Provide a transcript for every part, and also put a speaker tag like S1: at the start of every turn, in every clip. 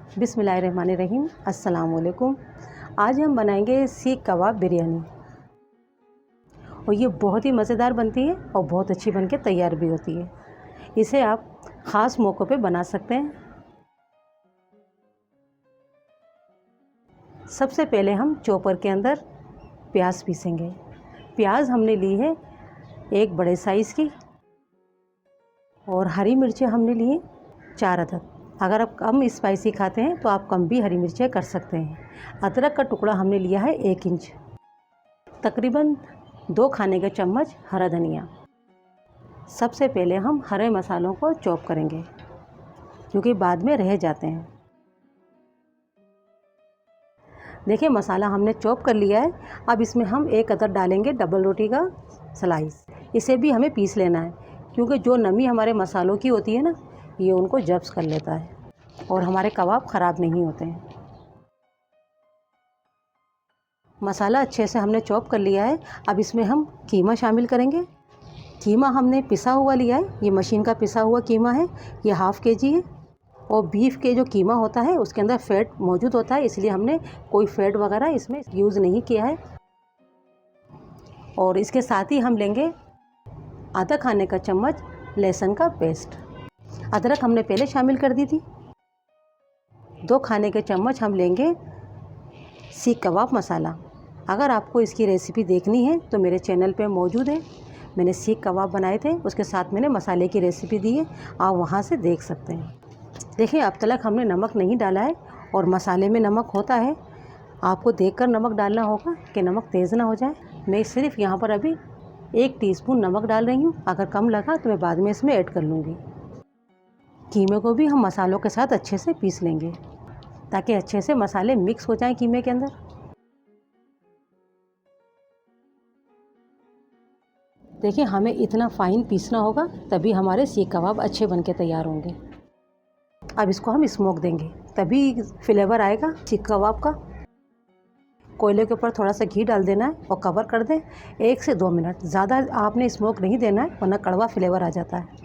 S1: बिस्मिल्लाहिर्रहमानिर्रहीम। अस्सलाम वालेकुम। आज हम बनाएंगे सीख कबाब बिरयानी और ये बहुत ही मज़ेदार बनती है और बहुत अच्छी बन के तैयार भी होती है। इसे आप ख़ास मौक़ों पे बना सकते हैं। सबसे पहले हम चॉपर के अंदर प्याज पीसेंगे। प्याज हमने ली है एक बड़े साइज़ की और हरी मिर्चें हमने ली 4 अदद। अगर आप कम स्पाइसी खाते हैं तो आप कम भी हरी मिर्चें कर सकते हैं। अदरक का टुकड़ा हमने लिया है 1 इंच। तकरीबन 2 खाने के चम्मच हरा धनिया। सबसे पहले हम हरे मसालों को चॉप करेंगे क्योंकि बाद में रह जाते हैं। देखिए मसाला हमने चॉप कर लिया है। अब इसमें हम 1 अदद डालेंगे डबल रोटी का स्लाइस। इसे भी हमें पीस लेना है क्योंकि जो नमी हमारे मसालों की होती है ना, ये उनको जब्स कर लेता है और हमारे कबाब ख़राब नहीं होते हैं। मसाला अच्छे से हमने चॉप कर लिया है। अब इसमें हम कीमा शामिल करेंगे। कीमा हमने पिसा हुआ लिया है। ये मशीन का पिसा हुआ कीमा है। ये ½ kg है और बीफ के जो कीमा होता है उसके अंदर फ़ैट मौजूद होता है, इसलिए हमने कोई फ़ैट वगैरह इसमें यूज़ नहीं किया है। और इसके साथ ही हम लेंगे आधा खाने का चम्मच लहसुन का पेस्ट। अदरक हमने पहले शामिल कर दी थी। 2 खाने के चम्मच हम लेंगे सीख कबाब मसाला। अगर आपको इसकी रेसिपी देखनी है तो मेरे चैनल पे मौजूद है। मैंने सीख कबाब बनाए थे, उसके साथ मैंने मसाले की रेसिपी दी है, आप वहाँ से देख सकते हैं। देखिए अब तक हमने नमक नहीं डाला है और मसाले में नमक होता है। आपको देखकर नमक डालना होगा कि नमक तेज़ ना हो जाए। मैं सिर्फ यहाँ पर अभी 1 टीस्पून नमक डाल रही हूँ। अगर कम लगा तो मैं बाद में इसमें ऐड कर लूँगी। कीमे को भी हम मसालों के साथ अच्छे से पीस लेंगे ताकि अच्छे से मसाले मिक्स हो जाएं कीमे के अंदर। देखिए हमें इतना फाइन पीसना होगा तभी हमारे सीख कबाब अच्छे बन के तैयार होंगे। अब इसको हम स्मोक देंगे तभी फ्लेवर आएगा सीख कबाब का। कोयले के ऊपर थोड़ा सा घी डाल देना है और कवर कर दें 1 से 2 मिनट। ज़्यादा आपने स्मोक नहीं देना है वरना कड़वा फ्लेवर आ जाता है।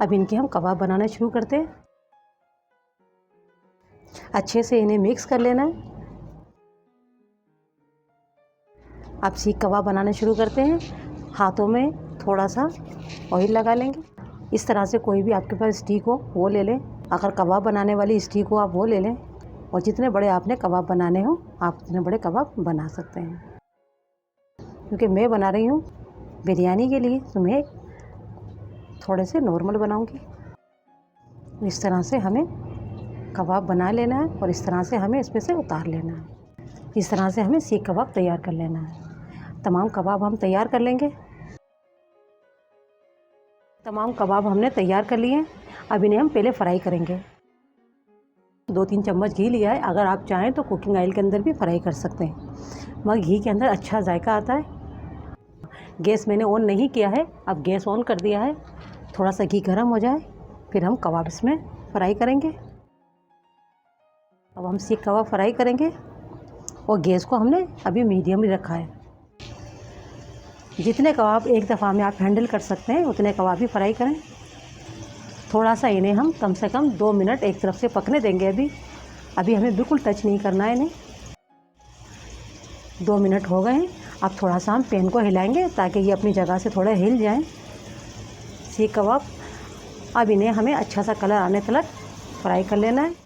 S1: अब इनके हम कबाब बनाना शुरू करते हैं। अच्छे से इन्हें मिक्स कर लेना है। अब सीख कबाब बनाना शुरू करते हैं। हाथों में थोड़ा सा ऑयल लगा लेंगे। इस तरह से कोई भी आपके पास स्टिक हो वो ले लें। अगर कबाब बनाने वाली स्टिक हो आप वो ले लें और जितने बड़े आपने कबाब बनाने हो आप उतने बड़े कबाब बना सकते हैं। क्योंकि मैं बना रही हूँ बिरयानी के लिए तो मैं थोड़े से नॉर्मल बनाऊँगी। इस तरह से हमें कबाब बना लेना है और इस तरह से हमें इसमें से उतार लेना है। इस तरह से हमें सीख कबाब तैयार कर लेना है। तमाम कबाब हम तैयार कर लेंगे। तमाम कबाब हमने तैयार कर लिए हैं। अब इन्हें हम पहले फ्राई करेंगे। 2-3 चम्मच घी लिया है। अगर आप चाहें तो कुकिंग ऑयल के अंदर भी फ्राई कर सकते हैं, मगर घी के अंदर अच्छा जायका आता है। गैस मैंने ऑन नहीं किया है। अब गैस ऑन कर दिया है। थोड़ा सा घी गर्म हो जाए फिर हम कबाब इसमें फ्राई करेंगे। अब हम सीख कबाब फ्राई करेंगे और गैस को हमने अभी मीडियम ही रखा है। जितने कबाब एक दफ़ा में आप हैंडल कर सकते हैं उतने कबाब ही फ्राई करें। थोड़ा सा इन्हें हम कम से कम 2 मिनट एक तरफ से पकने देंगे। अभी हमें बिल्कुल टच नहीं करना है इन्हें। 2 मिनट हो गए हैं। अब थोड़ा सा हम पैन को हिलाएंगे ताकि ये अपनी जगह से थोड़ा हिल जाएं सीख कबाब। अब इन्हें हमें अच्छा सा कलर आने तक फ्राई कर लेना है।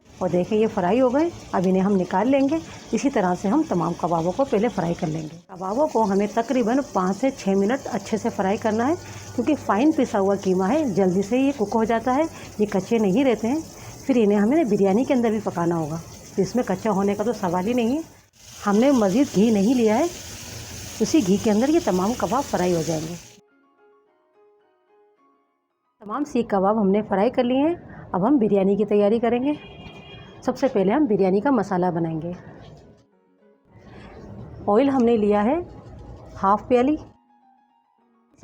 S1: और देखें ये फ्राई हो गए। अब इन्हें हम निकाल लेंगे। इसी तरह से हम तमाम कबाबों को पहले फ्राई कर लेंगे। कबाबों को हमें तकरीबन 5 से 6 मिनट अच्छे से फ्राई करना है क्योंकि फ़ाइन पिसा हुआ कीमा है, जल्दी से ये कुक हो जाता है, ये कच्चे नहीं रहते हैं। फिर इन्हें हमें बिरयानी के अंदर भी पकाना होगा तो इसमें कच्चा होने का तो सवाल ही नहीं है। हमने मज़ीद घी नहीं लिया है, उसी घी के अंदर ये तमाम कबाब फ्राई हो जाएंगे। तमाम सीख कबाब हमने फ्राई कर लिए हैं। अब हम बिरयानी की तैयारी करेंगे। सबसे पहले हम बिरयानी का मसाला बनाएंगे। ऑयल हमने लिया है ½ प्याली।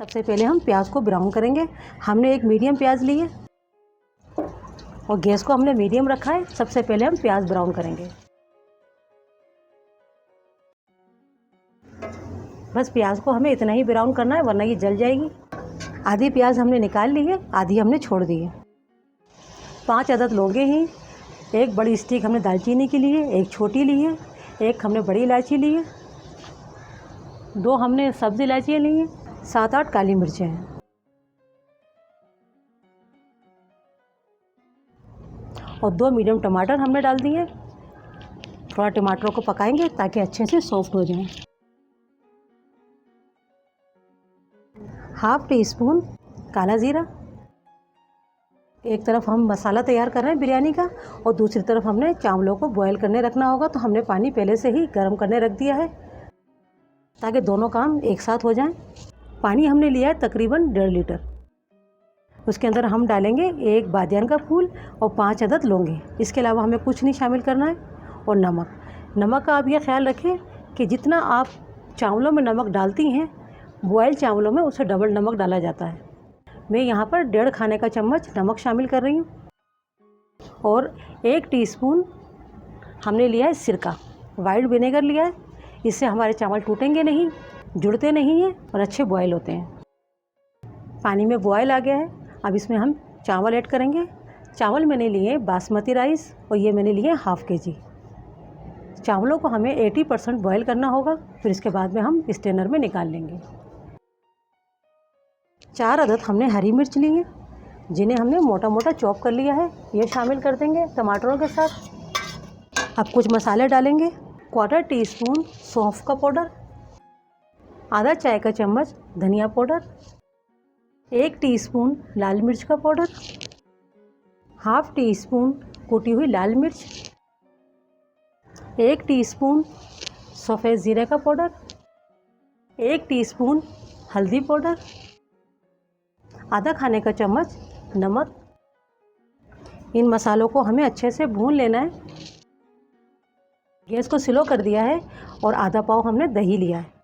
S1: सबसे पहले हम प्याज को ब्राउन करेंगे। हमने एक मीडियम प्याज ली है और गैस को हमने मीडियम रखा है। सबसे पहले हम प्याज ब्राउन करेंगे। बस प्याज को हमें इतना ही ब्राउन करना है वरना ये जल जाएगी। आधी प्याज हमने निकाल ली है, आधी हमने छोड़ दी है। 5 अदद लौंगे हैं, एक बड़ी स्टिक हमने दालचीनी की ली है, एक छोटी ली है, एक हमने बड़ी इलायची ली है, 2 हमने सब्ज़ इलायचियाँ ली हैं, 7-8 काली मिर्चें हैं। और 2 मीडियम टमाटर हमने डाल दिए। थोड़ा टमाटरों को पकाएंगे ताकि अच्छे से सॉफ्ट हो जाएं। 1/2 टीस्पून काला ज़ीरा। एक तरफ हम मसाला तैयार कर रहे हैं बिरयानी का और दूसरी तरफ हमने चावलों को बॉयल करने रखना होगा, तो हमने पानी पहले से ही गर्म करने रख दिया है ताकि दोनों काम एक साथ हो जाएं। पानी हमने लिया है तकरीबन 1.5 लीटर। उसके अंदर हम डालेंगे 1 बादियान का फूल और 5 अदद लौंगे। इसके अलावा हमें कुछ नहीं शामिल करना है। और नमक का आप ये ख्याल रखें कि जितना आप चावलों में नमक डालती हैं, बॉयल चावलों में उससे डबल नमक डाला जाता है। मैं यहाँ पर 1.5 खाने का चम्मच नमक शामिल कर रही हूँ। और 1 टीस्पून हमने लिया है सिरका, वाइट विनेगर लिया है। इससे हमारे चावल टूटेंगे नहीं, जुड़ते नहीं हैं और अच्छे बॉयल होते हैं। पानी में बॉयल आ गया है, अब इसमें हम चावल ऐड करेंगे। चावल मैंने लिए बासमती राइस और ये मैंने लिए 1/2 kg। चावलों को हमें 80% बॉयल करना होगा, फिर इसके बाद में हम स्ट्रेनर में निकाल लेंगे। 4 अदद हमने हरी मिर्च ली है, जिन्हें हमने मोटा मोटा चॉप कर लिया है, ये शामिल कर देंगे टमाटरों के साथ। अब कुछ मसाले डालेंगे। 1/4 टीस्पून सौंफ का पाउडर, आधा चाय का चम्मच धनिया पाउडर, 1 टीस्पून लाल मिर्च का पाउडर, 1/2 टीस्पून कुटी हुई लाल मिर्च, 1 टीस्पून सफ़ेद ज़ीरे का पाउडर, 1 टीस्पून हल्दी पाउडर, आधा खाने का चम्मच नमक। इन मसालों को हमें अच्छे से भून लेना है। गैस को स्लो कर दिया है और आधा पाव हमने दही लिया है।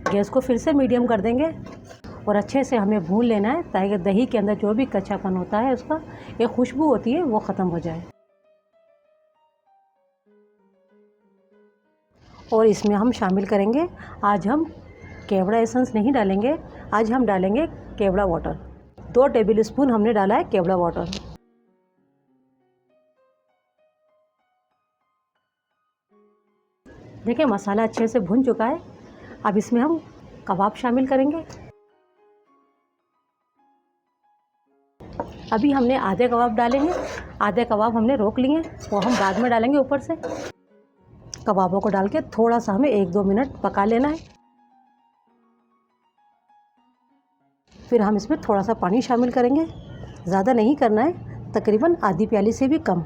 S1: गैस को फिर से मीडियम कर देंगे और अच्छे से हमें भून लेना है ताकि दही के अंदर जो भी कच्चापन होता है उसका एक खुशबू होती है वो ख़त्म हो जाए। और इसमें हम शामिल करेंगे, आज हम केवड़ा एसेंस नहीं डालेंगे, आज हम डालेंगे केवड़ा वाटर। 2 टेबल स्पून हमने डाला है केवड़ा वाटर। देखिए मसाला अच्छे से भुन चुका है। अब इसमें हम कबाब शामिल करेंगे। अभी हमने आधे कबाब डाले हैं, आधे कबाब हमने रोक लिए हैं, वो हम बाद में डालेंगे ऊपर से। कबाबों को डाल के थोड़ा सा हमें 1-2 मिनट पका लेना है। फिर हम इसमें थोड़ा सा पानी शामिल करेंगे, ज़्यादा नहीं करना है, तकरीबन आधी प्याली से भी कम।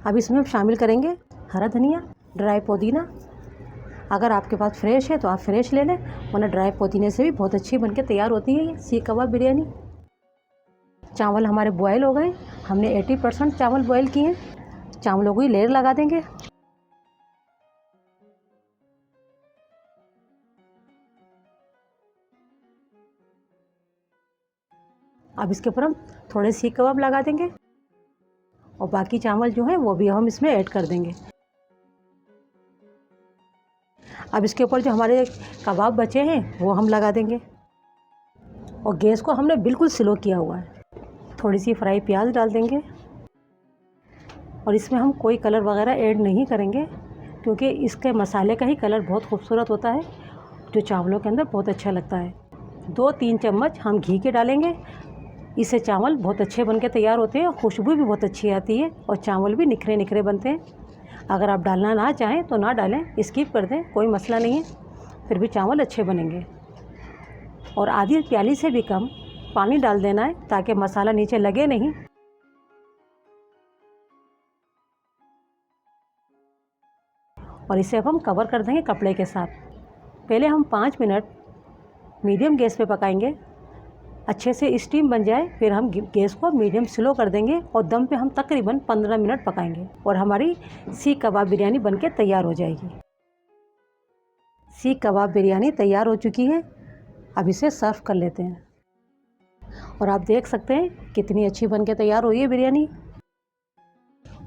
S1: अब इसमें हम शामिल करेंगे हरा धनिया, ड्राई पुदीना। अगर आपके पास फ्रेश है तो आप फ्रेश ले लें, वरना ड्राई पुदीने से भी बहुत अच्छी बनके तैयार होती है ये सीख कबाब बिरयानी। चावल हमारे बॉयल हो गए, हमने 80% चावल बॉयल किए हैं। चावलों को ही लेयर लगा देंगे। अब इसके ऊपर हम थोड़े सीख कबाब लगा देंगे और बाकी चावल जो है वो भी हम इसमें ऐड कर देंगे। अब इसके ऊपर जो हमारे कबाब बचे हैं वो हम लगा देंगे और गैस को हमने बिल्कुल स्लो किया हुआ है। थोड़ी सी फ्राई प्याज डाल देंगे और इसमें हम कोई कलर वगैरह ऐड नहीं करेंगे क्योंकि इसके मसाले का ही कलर बहुत खूबसूरत होता है जो चावलों के अंदर बहुत अच्छा लगता है। 2-3 चम्मच हम घी के डालेंगे, इससे चावल बहुत अच्छे बनके तैयार होते हैं और खुशबू भी बहुत अच्छी आती है और चावल भी निखरे निखरे बनते हैं। अगर आप डालना ना चाहें तो ना डालें, स्किप कर दें, कोई मसला नहीं है, फिर भी चावल अच्छे बनेंगे। और आधी प्याली से भी कम पानी डाल देना है ताकि मसाला नीचे लगे नहीं। और इसे अब हम कवर कर देंगे कपड़े के साथ। पहले हम 5 मिनट मीडियम गैस पे पकाएंगे, अच्छे से स्टीम बन जाए, फिर हम गैस को मीडियम स्लो कर देंगे और दम पे हम तकरीबन 15 मिनट पकाएंगे और हमारी सीख कबाब बिरयानी बनके तैयार हो जाएगी। सीख कबाब बिरयानी तैयार हो चुकी है। अब इसे सर्व कर लेते हैं और आप देख सकते हैं कितनी अच्छी बनके तैयार हुई है बिरयानी।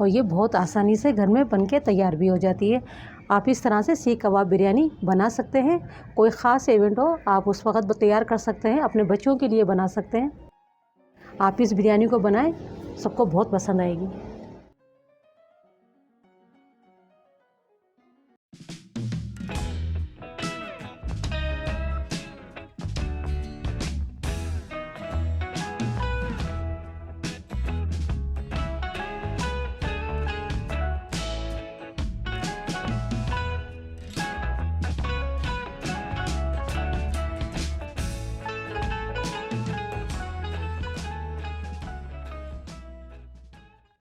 S1: और ये बहुत आसानी से घर में बन के तैयार भी हो जाती है। आप इस तरह से सीख कबाब बिरयानी बना सकते हैं। कोई ख़ास इवेंट हो आप उस वक़्त तैयार कर सकते हैं, अपने बच्चों के लिए बना सकते हैं। आप इस बिरयानी को बनाएं, सबको बहुत पसंद आएगी।